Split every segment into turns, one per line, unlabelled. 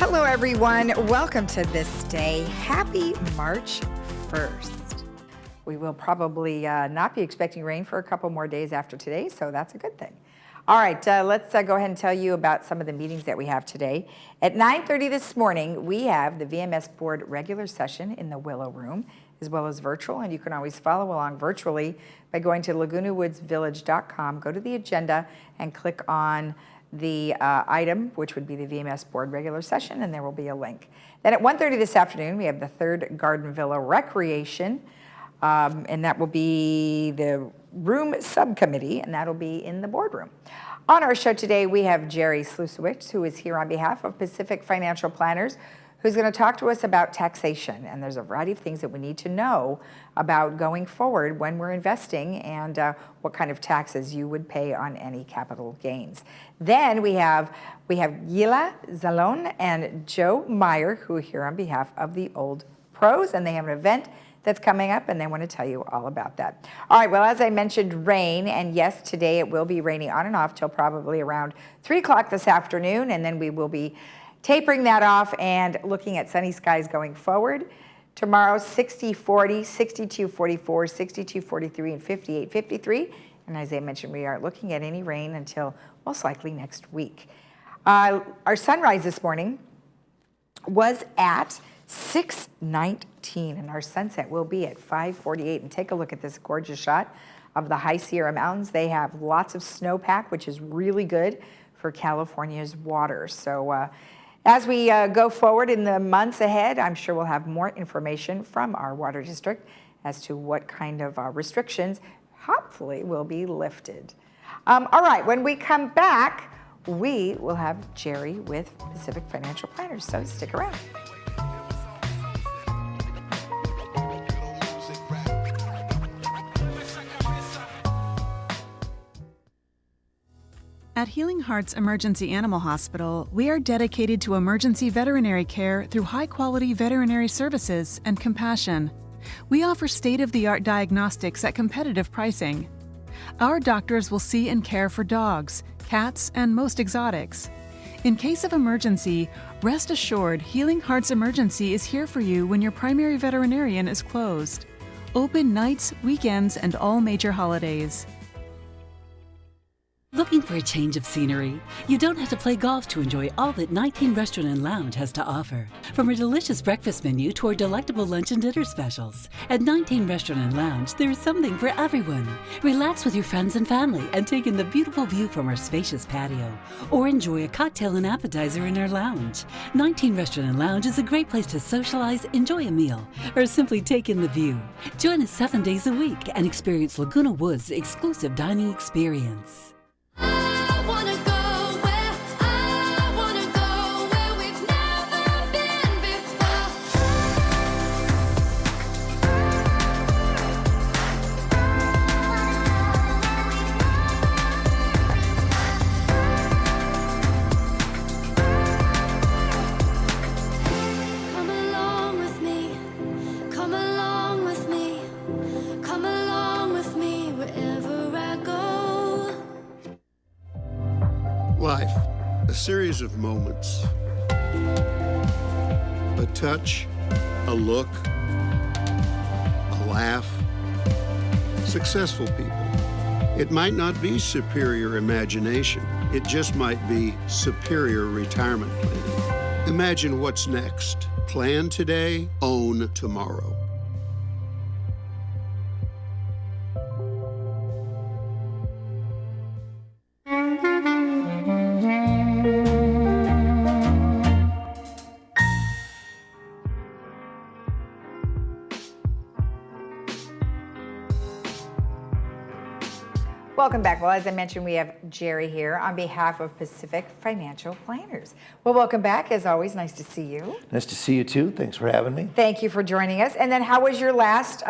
Hello, everyone. Welcome to This Day. Happy March 1st. We will probably not be expecting rain for a couple more days after today, so that's a good thing. All right, let's go ahead and tell you about some of the meetings that we have today. At 9:30 this morning, we have the VMS Board regular session in the Willow Room, as well as virtual, and you can always follow along virtually by going to lagunawoodsvillage.com, go to the agenda, and click on the item, which would be the VMS Board regular session, and there will be a link. Then at 1:30 this afternoon, we have the third Garden Villa Recreation, and that will be the room subcommittee, and that'll be in the boardroom. On our show today, we have Jerry Slusewicz, who is here on behalf of Pacific Financial Planners, who's going to talk to us about taxation. And there's a variety of things that we need to know about going forward when we're investing and what kind of taxes you would pay on any capital gains. Then we have Gila Zalon and Joe Meyer, who are here on behalf of the Old Pros, and they have an event that's coming up, and they want to tell you all about that. All right, well, as I mentioned, rain, and yes, today it will be raining on and off till probably around 3 o'clock this afternoon, and then we will be tapering that off and looking at sunny skies going forward. Tomorrow, 60-40, 62-44, 62-43, and 58-53. And as I mentioned, we aren't looking at any rain until most likely next week. Our sunrise this morning was at 6:19, and our sunset will be at 5:48. And take a look at this gorgeous shot of the High Sierra Mountains. They have lots of snowpack, which is really good for California's water. So as we go forward in the months ahead, I'm sure we'll have more information from our water district as to what kind of restrictions hopefully will be lifted. All right, when we come back, we will have Jerry with Pacific Financial Planners, so stick around.
At Healing Hearts Emergency Animal Hospital, we are dedicated to emergency veterinary care through high-quality veterinary services and compassion. We offer state-of-the-art diagnostics at competitive pricing. Our doctors will see and care for dogs, cats, and most exotics. In case of emergency, rest assured Healing Hearts Emergency is here for you when your primary veterinarian is closed. Open nights, weekends, and all major holidays.
Looking for a change of scenery? You don't have to play golf to enjoy all that 19 Restaurant and Lounge has to offer. From our delicious breakfast menu to our delectable lunch and dinner specials, at 19 Restaurant and Lounge, there is something for everyone. Relax with your friends and family and take in the beautiful view from our spacious patio, or enjoy a cocktail and appetizer in our lounge. 19 Restaurant and Lounge is a great place to socialize, enjoy a meal, or simply take in the view. Join us 7 days a week and experience Laguna Woods' exclusive dining experience.
Life, a series of moments. A touch, a look, a laugh. Successful people. It might not be superior imagination. It just might be superior retirement planning. Imagine what's next. Plan today, own tomorrow.
Welcome back. Well, as I mentioned, we have Jerry here on behalf of Pacific Financial Planners. Well, welcome back. As always, nice to see you.
Nice to see you too. Thanks for having me.
Thank you for joining us. And then how was your last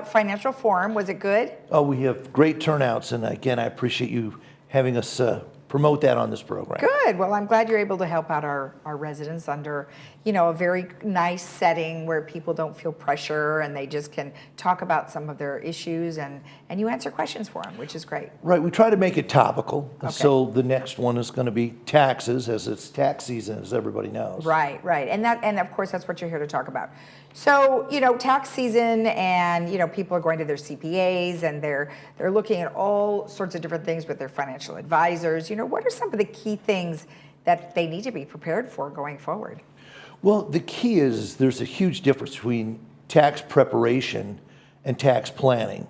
financial forum? Was it good?
Oh, we have great turnouts, and again, I appreciate you having us promote that on this program.
Good. Well, I'm glad you're able to help out our residents under, a very nice setting where people don't feel pressure and they just can talk about some of their issues and you answer questions for them, which is great.
Right, we try to make it topical.
Okay.
So the next one is going to be taxes, as it's tax season, as everybody knows.
Right, right. And of course that's what you're here to talk about. So, tax season and, people are going to their CPAs and they're looking at all sorts of different things with their financial advisors. What are some of the key things that they need to be prepared for going forward?
Well, the key is there's a huge difference between tax preparation and tax planning.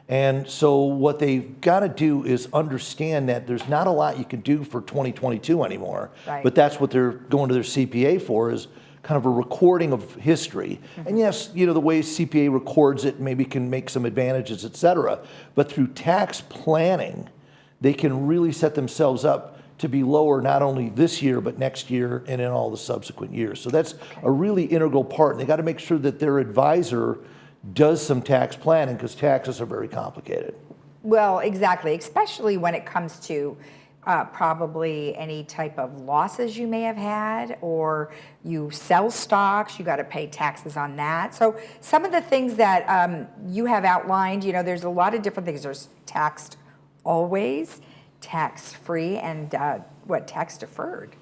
And so what they've got to do is understand that there's not a lot you can do for 2022 anymore.
Right.
But that's what they're going to their CPA for, is kind of a recording of history. Mm-hmm. And yes, the way CPA records it maybe can make some advantages, et cetera. But through tax planning, they can really set themselves up to be lower not only this year, but next year and in all the subsequent years. So that's a really integral part. And they got to make sure that their advisor does some tax planning, because taxes are very complicated.
Well, exactly, especially when it comes to probably any type of losses you may have had, or you sell stocks, you got to pay taxes on that. So some of the things that you have outlined, there's a lot of different things. There's taxed always, tax-free, and tax deferred.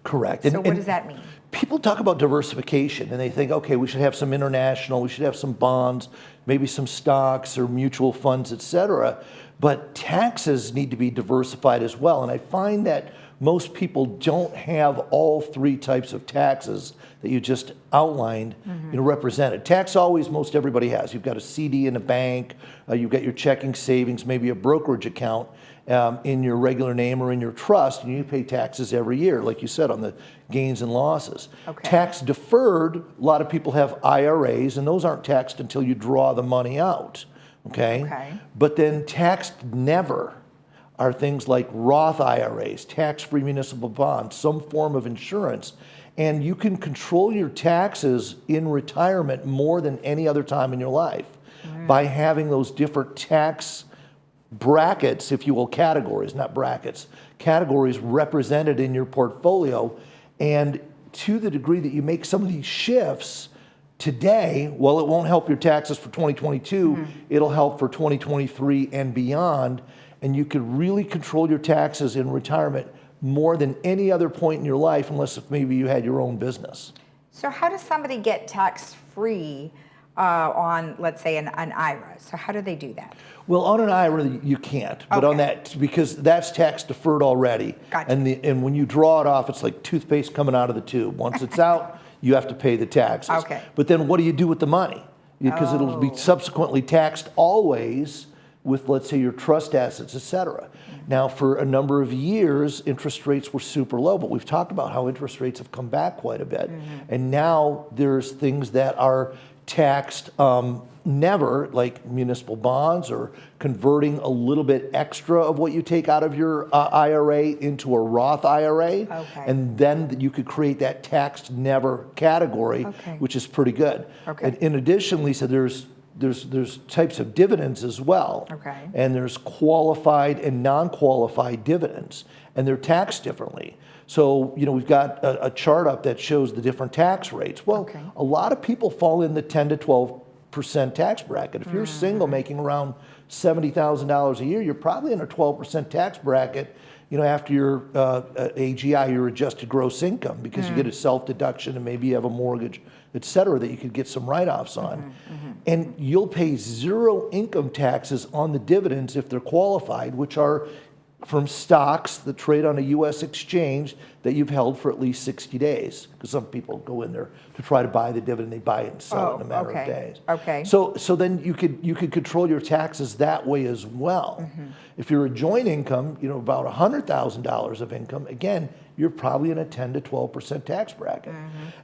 Correct.
So what does that mean?
People talk about diversification and they think, okay, we should have some international, we should have some bonds, maybe some stocks or mutual funds, et cetera. But taxes need to be diversified as well. And I find that most people don't have all three types of taxes that you just outlined, represented. Tax always, most everybody has. You've got a CD in a bank, you've got your checking savings, maybe a brokerage account in your regular name or in your trust, and you pay taxes every year, like you said, on the gains and losses. Okay. Tax deferred, a lot of people have IRAs, and those aren't taxed until you draw the money out. Okay. But then taxed never are things like Roth IRAs, tax-free municipal bonds, some form of insurance. And you can control your taxes in retirement more than any other time in your life by having those different tax brackets, if you will, categories, not brackets, categories represented in your portfolio. And to the degree that you make some of these shifts today, well, it won't help your taxes for 2022, it'll help for 2023 and beyond. And you could really control your taxes in retirement more than any other point in your life, unless if maybe you had your own business. So
how does somebody get tax-free on, let's say, an IRA? So how do they do that?
Well, on an IRA, you can't. But on that, because that's tax deferred already.
Gotcha.
And when you draw it off, it's like toothpaste coming out of the tube. Once it's out, you have to pay the taxes.
Okay.
But then what do you do with the money? Because it'll be subsequently taxed always with, let's say, your trust assets, et cetera. Now, for a number of years, interest rates were super low, but we've talked about how interest rates have come back quite a bit. And now there's things that are taxed never, like municipal bonds, or converting a little bit extra of what you take out of your IRA into a Roth IRA. And then you could create that taxed never category, which is pretty good. And in addition, Lisa, there's types of dividends as well. And there's qualified and non-qualified dividends, and they're taxed differently. So, we've got a chart up that shows the different tax rates. Well, a lot of people fall in the 10 to 12% tax bracket. If you're single making around $70,000 a year, you're probably in a 12% tax bracket, after your AGI, your adjusted gross income, because you get a self-deduction and maybe you have a mortgage, et cetera, that you could get some write-offs on. And you'll pay zero income taxes on the dividends if they're qualified, which are from stocks that trade on a U.S. exchange that you've held for at least 60 days. Because some people go in there to try to buy the dividend, they buy it and sell it in a matter of days. So then you could control your taxes that way as well. If you're a joint income, about $100,000 of income, again, you're probably in a 10 to 12% tax bracket.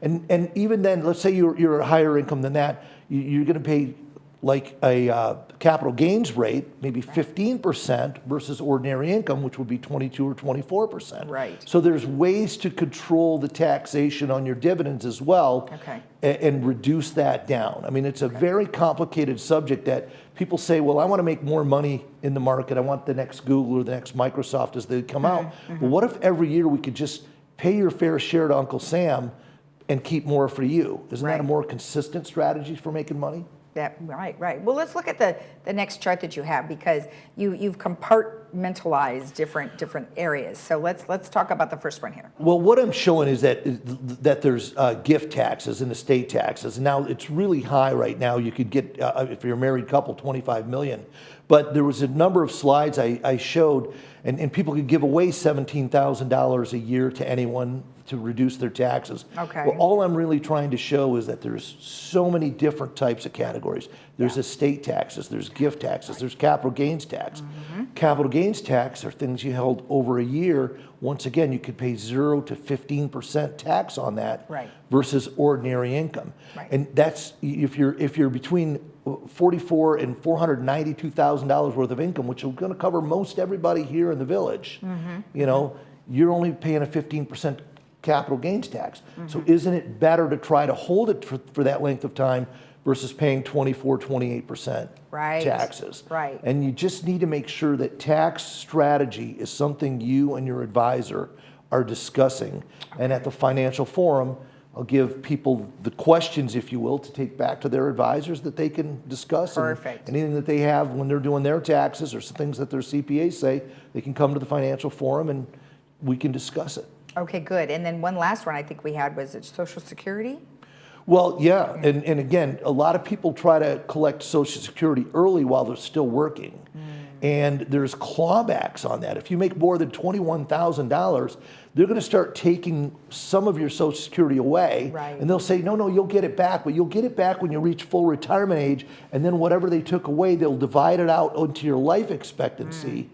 And even then, let's say you're a higher income than that, you're going to pay like a capital gains rate, maybe 15% versus ordinary income, which would be 22 or 24%.
Right.
So there's ways to control the taxation on your dividends as well,
Okay.
and reduce that down. I mean, it's a very complicated subject that people say, well, I want to make more money in the market. I want the next Google or the next Microsoft as they come out. Well, what if every year we could just pay your fair share to Uncle Sam and keep more for you? Isn't that a
Right.
more consistent strategy for making money?
Right. Well, let's look at the next chart that you have, because you've compartmentalized different areas. So let's talk about the first one here.
Well, what I'm showing is that there's gift taxes and estate taxes. Now, it's really high right now. You could get, if you're a married couple, $25 million. But there was a number of slides I showed, and people could give away $17,000 a year to anyone to reduce their taxes.
Okay.
Well, all I'm really trying to show is that there's so many different types of categories. There's estate taxes, there's gift taxes, there's capital gains tax. Capital gains tax are things you held over a year. Once again, you could pay 0 to 15% tax on that,
Right.
versus ordinary income.
Right.
And that's if you're between $44,000 and $492,000 worth of income, which is going to cover most everybody here in the village. You know, you're only paying a 15% capital gains tax. So isn't it better to try to hold it for that length of time versus paying 24, 28%
Right.
taxes?
Right.
And you just need to make sure that tax strategy is something you and your advisor are discussing. And at the financial forum, I'll give people the questions, if you will, to take back to their advisors that they can discuss.
Perfect.
And anything that they have when they're doing their taxes or some things that their CPAs say, they can come to the financial forum and we can discuss it.
Okay, good. And then one last one I think we had was Social Security.
Well, yeah, and again, a lot of people try to collect Social Security early while they're still working. And there's clawbacks on that. If you make more than $21,000, they're going to start taking some of your Social Security away.
Right.
And they'll say, no, you'll get it back, but you'll get it back when you reach full retirement age. And then whatever they took away, they'll divide it out into your life expectancy.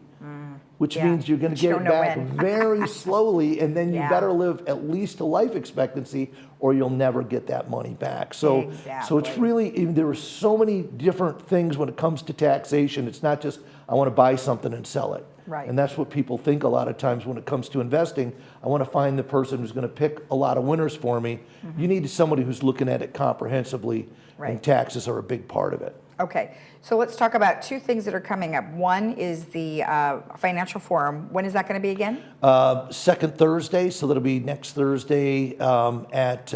Which
Yeah,
means you're going
but
to
you
get it
don't know
back
when.
very slowly, and then you
Yeah.
better live at least a life expectancy, or you'll never get that money back. So it's
Exactly.
really, there are so many different things when it comes to taxation. It's not just, I want to buy something and sell it.
Right.
And that's what people think a lot of times when it comes to investing. I want to find the person who's going to pick a lot of winners for me. You need somebody who's looking at it comprehensively,
Right.
and taxes are a big part of it.
Okay, so let's talk about two things that are coming up. One is the financial forum. When is that going to be again?
Second Thursday, so that'll be next Thursday at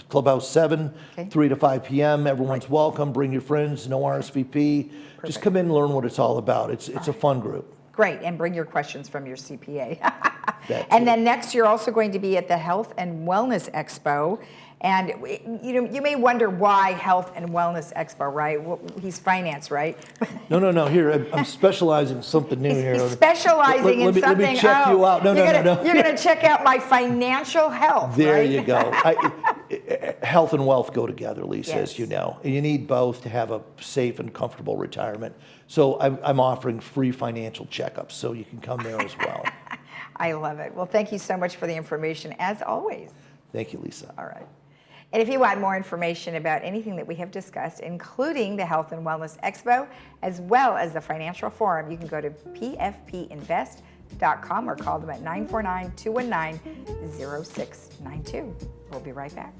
Clubhouse 7,
Okay.
3 to 5 p.m. Everyone's welcome. Bring your friends, no RSVP. Just come in and learn what it's all about. It's a fun group.
Great, and bring your questions from your CPA.
That's
And
it.
then next, you're also going to be at the Health and Wellness Expo. And you may wonder why Health and Wellness Expo, right? Well, he's finance, right?
No. Here, I'm specializing in something new here.
He's specializing in something.
Let me check you out. No.
You're going to check out my financial health.
There
right?
you go. Health and wealth go together, Lisa,
Yes.
as you know. And you need both to have a safe and comfortable retirement. So I'm offering free financial checkups, so you can come there as well.
I love it. Well, thank you so much for the information, as always.
Thank you, Lisa.
All right. And if you want more information about anything that we have discussed, including the Health and Wellness Expo, as well as the Financial Forum, you can go to pfpinvest.com or call them at 949-219-0692. We'll be right back.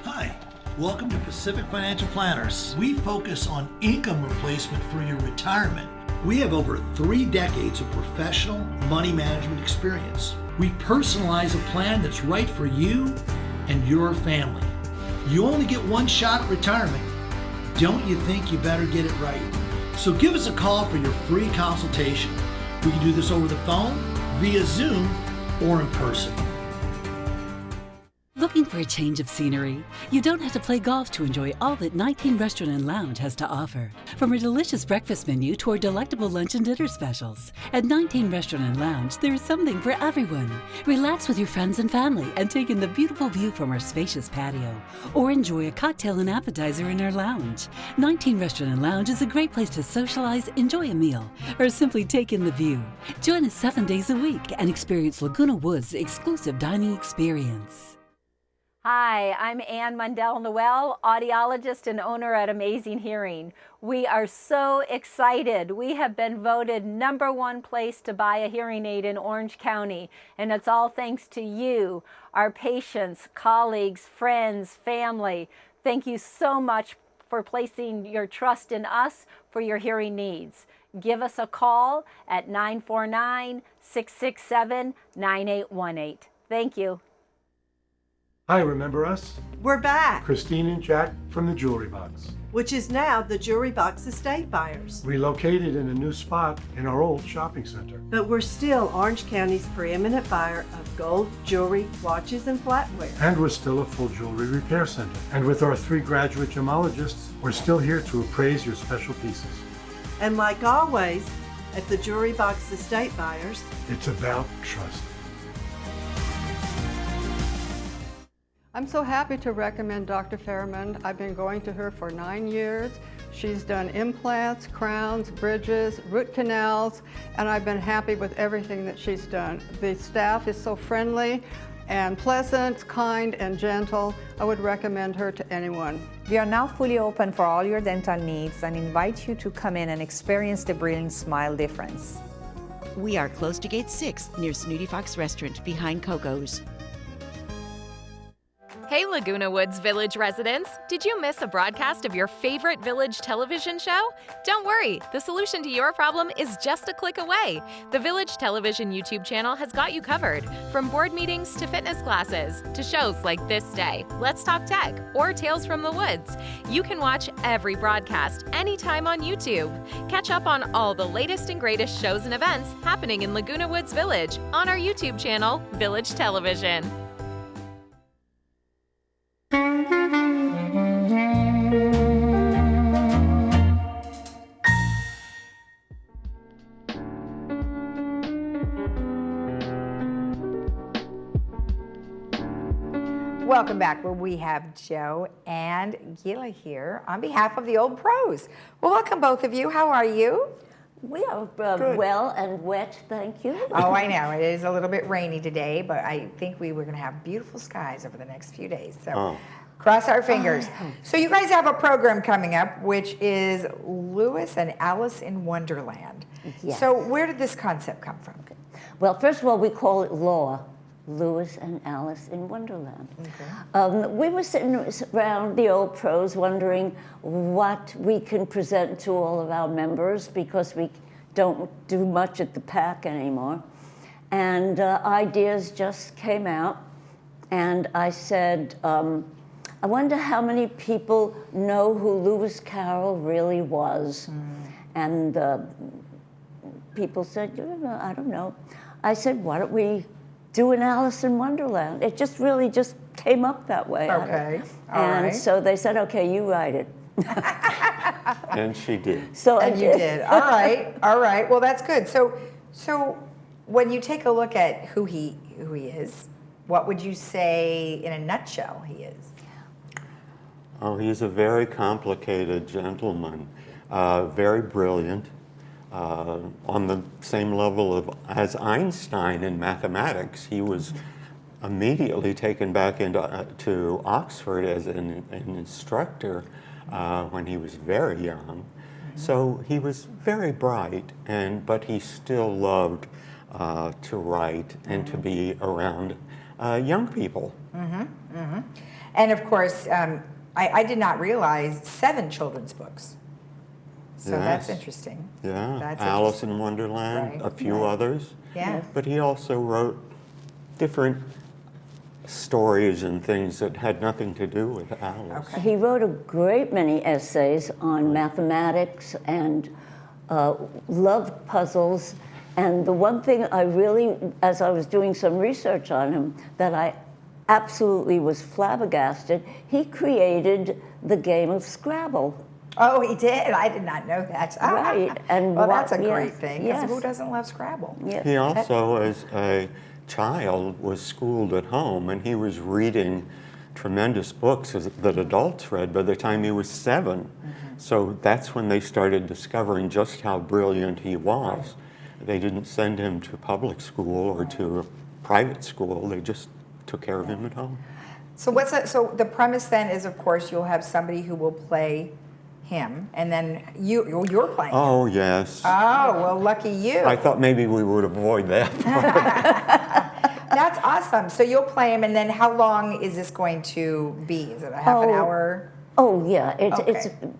Hi, welcome to Pacific Financial Planners. We focus on income replacement for your retirement. We have over 3 decades of professional money management experience. We personalize a plan that's right for you and your family. You only get one shot at retirement. Don't you think you better get it right? So give us a call for your free consultation. We can do this over the phone, via Zoom, or in person.
The Looking for a change of scenery? You don't have to play golf to enjoy all that 19 Restaurant and Lounge has to offer. From a delicious breakfast menu to our delectable lunch and dinner specials. At 19 Restaurant and Lounge, there is something for everyone. Relax with your friends and family and take in the beautiful view from our spacious patio. Or enjoy a cocktail and appetizer in our lounge. 19 Restaurant and Lounge is a great place to socialize, enjoy a meal, or simply take in the view. Join us 7 days a week and experience Laguna Woods' exclusive dining experience.
Hi, I'm Ann Mundell-Noel, audiologist and owner at Amazing Hearing. We are so excited. We have been voted #1 place to buy a hearing aid in Orange County, and it's all thanks to you, our patients, colleagues, friends, family. Thank you so much for placing your trust in us for your hearing needs. Give us a call at 949-667-9818. Thank you.
Hi, remember us?
We're back,
Christine and Jack from the Jewelry Box.
which is now the Jewelry Box Estate Buyers.
Relocated in a new spot in our old shopping center.
But we're still Orange County's preeminent buyer of gold, jewelry, watches, and flatware.
And we're still a full jewelry repair center. And with our 3 graduate gemologists, we're still here to appraise your special pieces.
And like always, at the Jewelry Box Estate Buyers,
It's about trust.
I'm so happy to recommend Dr. Fairman. I've been going to her for 9 years. She's done implants, crowns, bridges, root canals, and I've been happy with everything that she's done. The staff is so friendly and pleasant, kind, and gentle. I would recommend her to anyone.
We are now fully open for all your dental needs and invite you to come in and experience the brilliant smile difference.
We are close to Gate 6 near Snooty Fox Restaurant behind Coco's.
Hey Laguna Woods Village residents, did you miss a broadcast of your favorite village television show? Don't worry, the solution to your problem is just a click away. The Village Television YouTube channel has got you covered. From board meetings to fitness classes, to shows like ThisDay, Let's Talk Tech, or Tales from the Woods. You can watch every broadcast anytime on YouTube. Catch up on all the latest and greatest shows and events happening in Laguna Woods Village on our YouTube channel, Village Television.
Welcome back, where we have Joe and Gila here on behalf of the Old Pros. Well, welcome both of you. How are you?
We are well and wet, thank you.
Oh, I know. It is a little bit rainy today, but I think we were going to have beautiful skies over the next few days. So cross our fingers. So you guys have a program coming up, which is Lewis and Alice in Wonderland.
Yes.
So where did this concept come from?
Well, first of all, we call it LAW, Lewis and Alice in Wonderland. Okay. We were sitting around the Old Pros wondering what we can present to all of our members, because we don't do much at the PAC anymore. And ideas just came out, and I said, I wonder how many people know who Lewis Carroll really was. And people said, I don't know. I said, why don't we do an Alice in Wonderland? It just really just came up that way.
Okay,
and so they said, okay, you write it.
And she did.
So
and you did. All right, all right. Well, that's good. So when you take a look at who he is, what would you say in a nutshell he is?
Oh, he's a very complicated gentleman, very brilliant, on the same level as Einstein in mathematics. He was immediately taken back to Oxford as an instructor when he was very young. So he was very bright, but he still loved to write and to be around young people.
And of course, I did not realize 7 children's books. So
Yes.
that's interesting.
Yeah,
That's
Alice
interesting.
in Wonderland,
Right.
a few others.
Yeah.
But he also wrote different stories and things that had nothing to do with Alice.
He wrote a great many essays on mathematics and love puzzles. And the one thing I really, as I was doing some research on him, that I absolutely was flabbergasted. He created the game of Scrabble.
Oh, he did? I did not know that.
Right. And
well, that's a great
yes,
thing, because
yes.
who doesn't love Scrabble?
Yes.
He also, as a child, was schooled at home, and he was reading tremendous books that adults read by the time he was 7. So that's when they started discovering just how brilliant he was. They didn't send him to public school or to a private school. They just took care of him at home.
So so the premise then is, of course, you'll have somebody who will play him, and then you're playing him.
Oh, yes.
Oh, well, lucky you.
I thought maybe we would avoid that.
That's awesome. So you'll play him, and then how long is this going to be? Is it a half an hour?
Oh, yeah.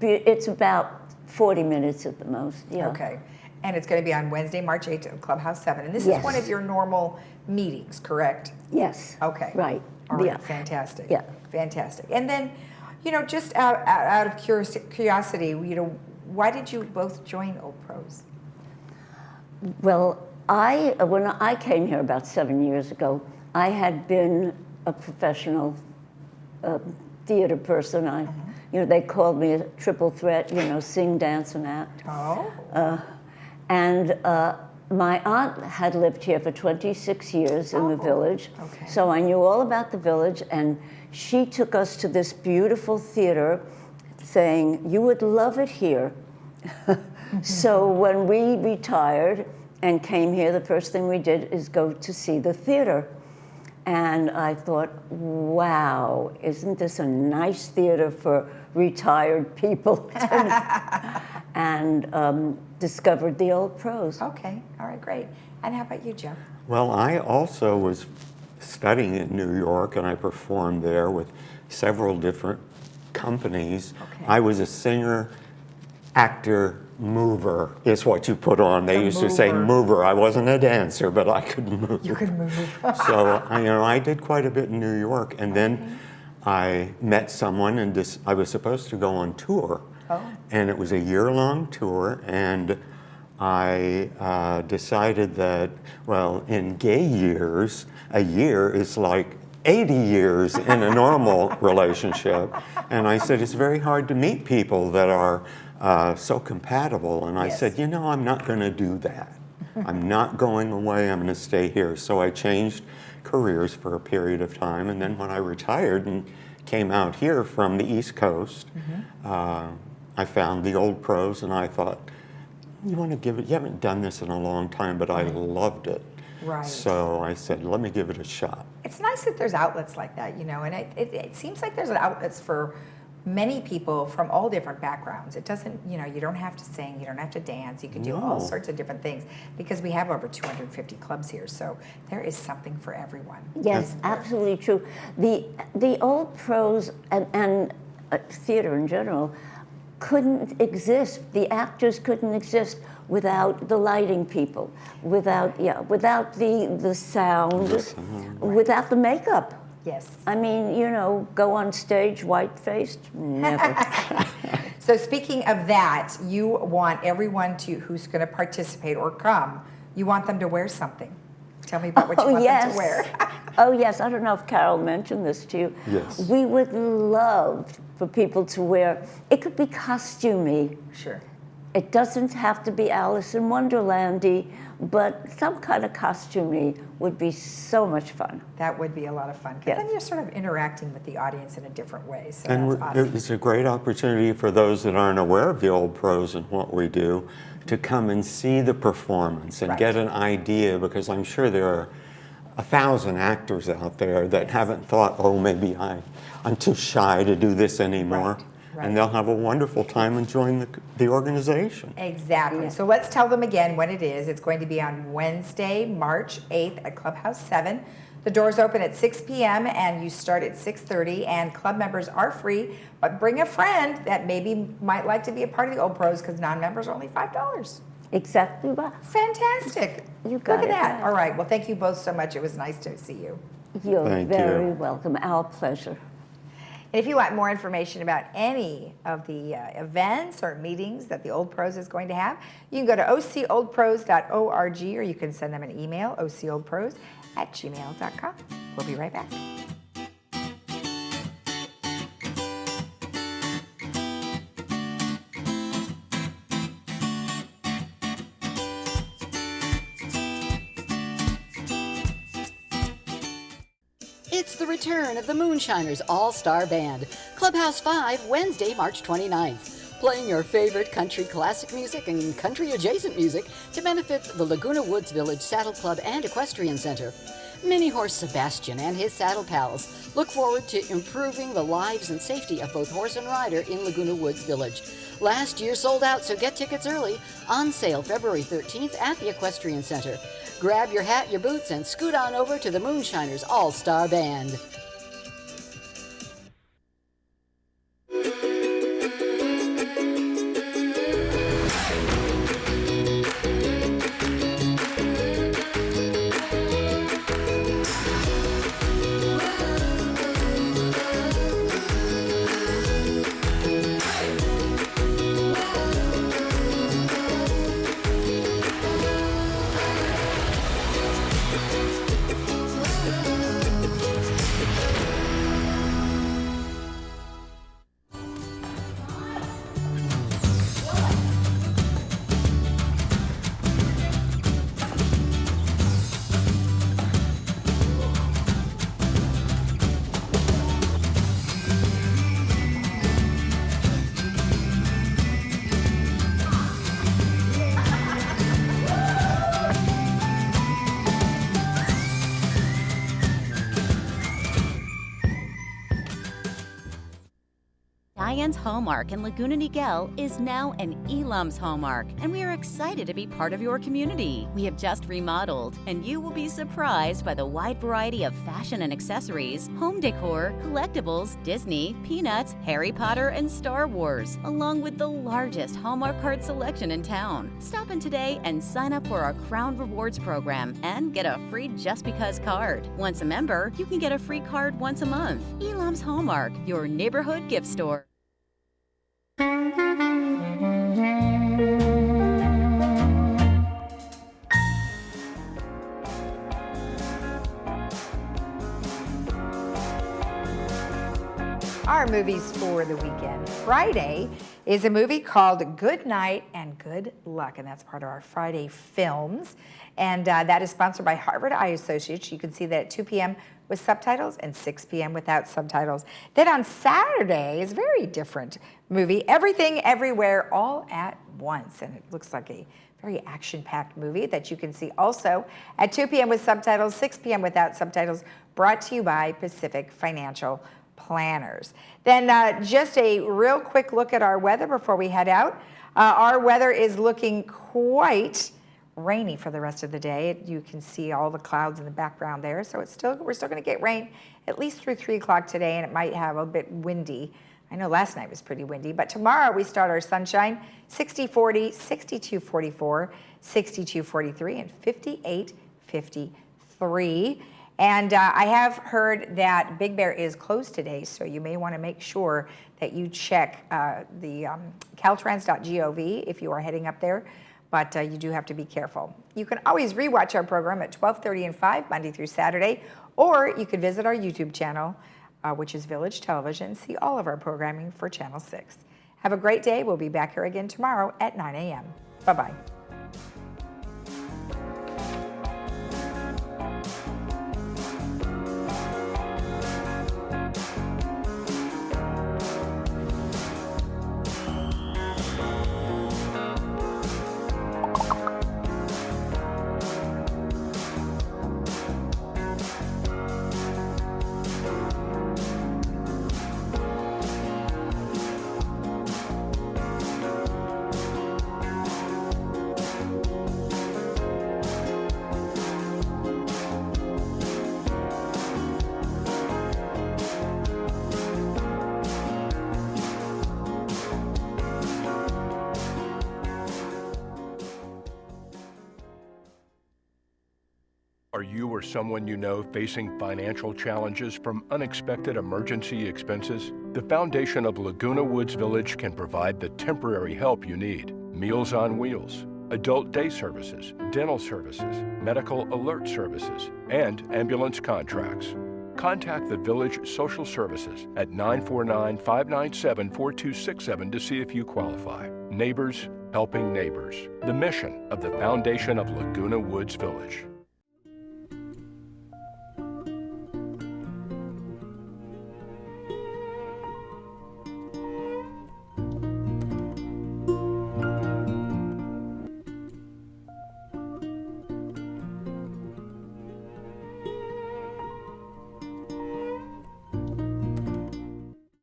It's about 40 minutes at the most. Yeah.
Okay. And it's going to be on Wednesday, March 8th at Clubhouse 7. And this
Yes.
is one of your normal meetings, correct?
Yes.
Okay.
Right.
All right.
Yeah.
Fantastic.
Yeah.
Fantastic. And then, just out of curiosity, why did you both join Old Pros?
Well, when I came here about 7 years ago, I had been a professional theater person. They called me a triple threat, sing, dance, and act.
Oh.
And my aunt had lived here for 26 years in the village.
Okay.
So I knew all about the village, and she took us to this beautiful theater saying, "You would love it here." So when we retired and came here, the first thing we did is go to see the theater. And I thought, wow, isn't this a nice theater for retired people? And discovered the Old Pros.
Okay, all right, great. And how about you, Joe?
Well, I also was studying in New York, and I performed there with several different companies.
Okay.
I was a singer, actor, mover is what you put on. They used to say mover. I wasn't a dancer, but I could move.
You could move.
So I did quite a bit in New York, and then I met someone, and I was supposed to go on tour.
Oh.
And it was a year-long tour, and I decided that, well, in gay years, a year is like 80 years in a normal relationship. And I said, it's very hard to meet people that are so compatible. And I said, I'm not going to do that. I'm not going away. I'm going to stay here. So I changed careers for a period of time. And then when I retired and came out here from the East Coast, I found the Old Pros, and I thought, you haven't done this in a long time, but I loved it.
Right.
So I said, let me give it a shot.
It's nice that there's outlets like that, and it seems like there's outlets for many people from all different backgrounds. It doesn't, you don't have to sing, you don't have to dance, you can do all sorts of different things, because we have over 250 clubs here, so there is something for everyone.
Yes, absolutely true. The Old Pros and theater in general couldn't exist. The actors couldn't exist without the lighting people, without the sound, without the makeup.
Yes.
I mean, go on stage white-faced? Never.
So speaking of that, you want everyone who's going to participate or come, you want them to wear something. Tell me about what you want them to wear.
Oh, yes. I don't know if Carol mentioned this to you.
Yes.
We would love for people to wear, it could be costumey.
Sure.
It doesn't have to be Alice in Wonderland-y, but some kind of costumey would be so much fun.
That would be a lot of fun, because then you're sort of interacting with the audience in a different way, so
And
that's awesome.
it's a great opportunity for those that aren't aware of the Old Pros and what we do to come and see the performance and get an idea, because I'm sure there are 1,000 actors out there that haven't thought, oh, maybe I'm too shy to do this anymore.
Right.
And they'll have a wonderful time enjoying the organization.
Exactly. So let's tell them again when it is. It's going to be on Wednesday, March 8th at Clubhouse 7. The doors open at 6 p.m. and you start at 6:30, and club members are free, but bring a friend that maybe might like to be a part of the Old Pros, because non-members are only $5.
Exactly right.
Fantastic.
You got
Look at
it
that.
right.
All right. Well, thank you both so much. It was nice to see you.
You're
Thank
very
you.
welcome. Our pleasure.
And if you want more information about any of the events or meetings that the Old Pros is going to have, you can go to ocoldpros.org, or you can send them an email, ocoldpros@gmail.com. We'll be right back.
It's the return of the Moonshiners All-Star Band. Clubhouse 5, Wednesday, March 29th. Playing your favorite country classic music and country-adjacent music to benefit the Laguna Woods Village Saddle Club and Equestrian Center. Mini Horse Sebastian and his saddle pals look forward to improving the lives and safety of both horse and rider in Laguna Woods Village. Last year sold out, so get tickets early. On sale February 13th at the Equestrian Center. Grab your hat, your boots, and scoot on over to the Moonshiners All-Star Band.
Diane's Hallmark in Laguna Niguel is now an Elam's Hallmark, and we are excited to be part of your community. We have just remodeled, and you will be surprised by the wide variety of fashion and accessories, home decor, collectibles, Disney, Peanuts, Harry Potter, and Star Wars, along with the largest Hallmark card selection in town. Stop in today and sign up for our Crown Rewards program and get a free Just Because card. Once a member, you can get a free card once a month. Elam's Hallmark, your neighborhood gift store.
Our movies for the weekend. Friday is a movie called Good Night and Good Luck, and that's part of our Friday films. And that is sponsored by Harvard Eye Associates. You can see that at 2 p.m. with subtitles and 6 p.m. without subtitles. Then on Saturday is a very different movie, Everything Everywhere All at Once. And it looks like a very action-packed movie that you can see also at 2 p.m. with subtitles, 6 p.m. without subtitles, brought to you by Pacific Financial Planners. Then just a real quick look at our weather before we head out. Our weather is looking quite rainy for the rest of the day. You can see all the clouds in the background there. So we're still going to get rain at least through 3 o'clock today, and it might have a bit windy. I know last night was pretty windy, but tomorrow we start our sunshine, 60-40, 62-44, 62-43, and 58-53. And I have heard that Big Bear is closed today, so you may want to make sure that you check the caltrans.gov if you are heading up there, but you do have to be careful. You can always rewatch our program at 12:30 and 5, Monday through Saturday, or you could visit our YouTube channel, which is Village Television, and see all of our programming for Channel 6. Have a great day. We'll be back here again tomorrow at 9 a.m. Bye-bye.
Are you or someone you know facing financial challenges from unexpected emergency expenses? The foundation of Laguna Woods Village can provide the temporary help you need. Meals on Wheels, adult day services, dental services, medical alert services, and ambulance contracts. Contact the Village Social Services at 949-597-4267 to see if you qualify. Neighbors helping neighbors. The mission of the foundation of Laguna Woods Village.